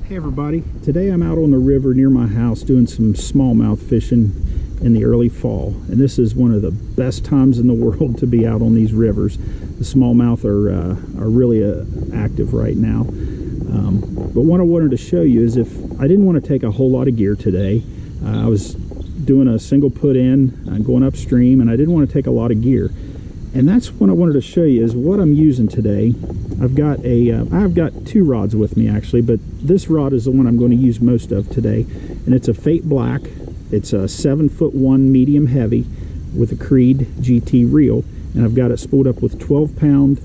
Hey everybody, today I'm out on the river near my house doing some smallmouth fishing in the early fall, and this is one of the best times in the world to be out on these rivers. The smallmouth are really active right now. But what I wanted to show you is, if I didn't want to take a whole lot of gear today, I was doing a single put in, going upstream, and I didn't want to take a lot of gear. And that's what I wanted to show you is what I'm using today. I've got two rods with me actually, but this rod is the one I'm going to use most of today, and it's a Fate Black. It's a 7'1" medium heavy with a Creed GT reel, and I've got it spooled up with 12-pound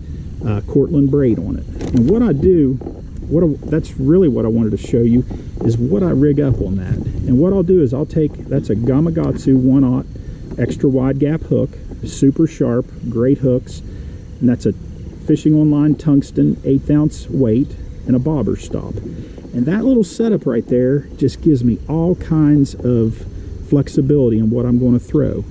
Cortland braid on it. And what I do, that's really what I wanted to show you, is what I rig up on that. And what I'll do is that's a Gamakatsu 1/0 extra wide gap hook, super sharp, great hooks, and that's a Fishing Online tungsten 1/8 ounce weight and a bobber stop. And that little setup right there just gives me all kinds of flexibility in what I'm going to throw.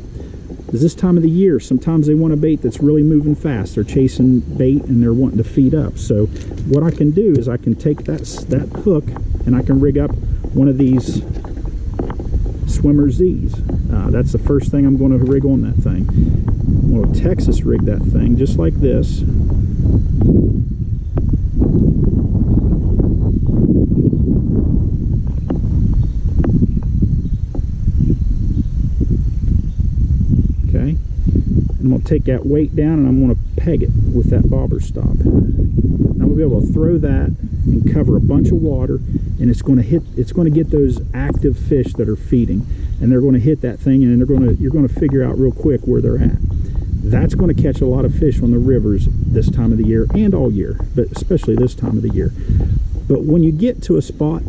Because this time of the year, sometimes they want a bait that's really moving fast. They're chasing bait and they're wanting to feed up. So what I can do is I can take that hook and I can rig up one of these Swimmer Z's. That's the first thing I'm going to rig on that thing. I'm going to Texas rig that thing just like this. Okay, I'm going to take that weight down and I'm going to peg it with that bobber stop. I'm going to be able to throw that and cover a bunch of water, and it's going to get those active fish that are feeding, and they're going to hit that thing, and you're going to figure out real quick where they're at. That's going to catch a lot of fish on the rivers this time of the year and all year, but especially this time of the year. But when you get to a spot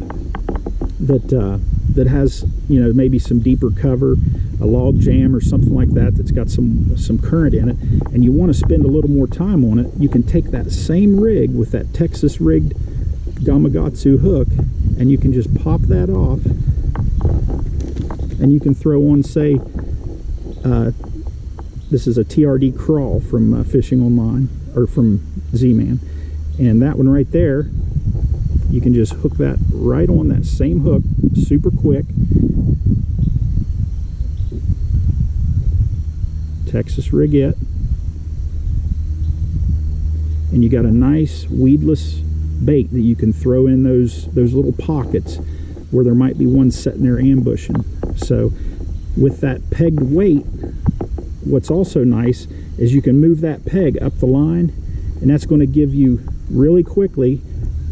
that has, maybe some deeper cover, a log jam or something like that, that's got some current in it, and you want to spend a little more time on it, you can take that same rig with that Texas rigged Gamakatsu hook, and you can just pop that off, and you can throw on, say, this is a TRD crawl from Fishing Online, or from Z-Man, and that one right there, you can just hook that right on that same hook, super quick. Texas rig it, and you got a nice weedless bait that you can throw in those little pockets where there might be one sitting there ambushing. So with that pegged weight, what's also nice is you can move that peg up the line, and that's going to give you really quickly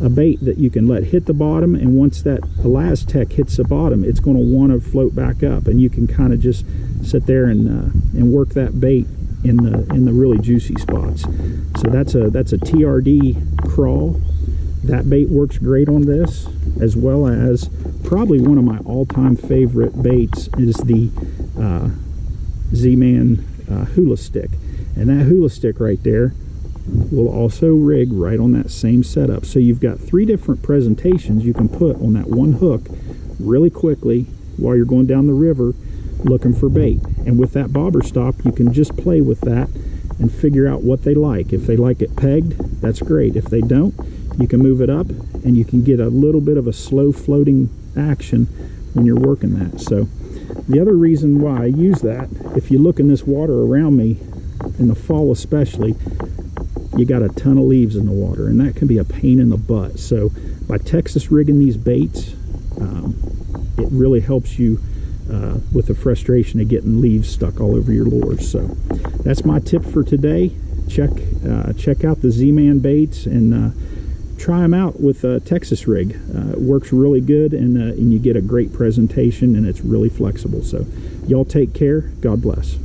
a bait that you can let hit the bottom, and once that Elastec hits the bottom, it's going to want to float back up, and you can kind of just sit there and work that bait in the really juicy spots. So that's a TRD crawl. That bait works great on this, as well as probably one of my all-time favorite baits is the Z-Man hula stick, and that hula stick right there will also rig right on that same setup. So you've got 3 different presentations you can put on that one hook really quickly while you're going down the river looking for bait. And with that bobber stop, you can just play with that and figure out what they like. If they like it pegged, that's great. If they don't, you can move it up, and you can get a little bit of a slow floating action when you're working that. So the other reason why I use that, if you look in this water around me in the fall especially, you got a ton of leaves in the water, and that can be a pain in the butt. So by Texas rigging these baits, it really helps you with the frustration of getting leaves stuck all over your lures. So that's my tip for today. Check out the Z-Man baits and try them out with a Texas rig. It works really good, and you get a great presentation, and it's really flexible. So y'all take care. God bless.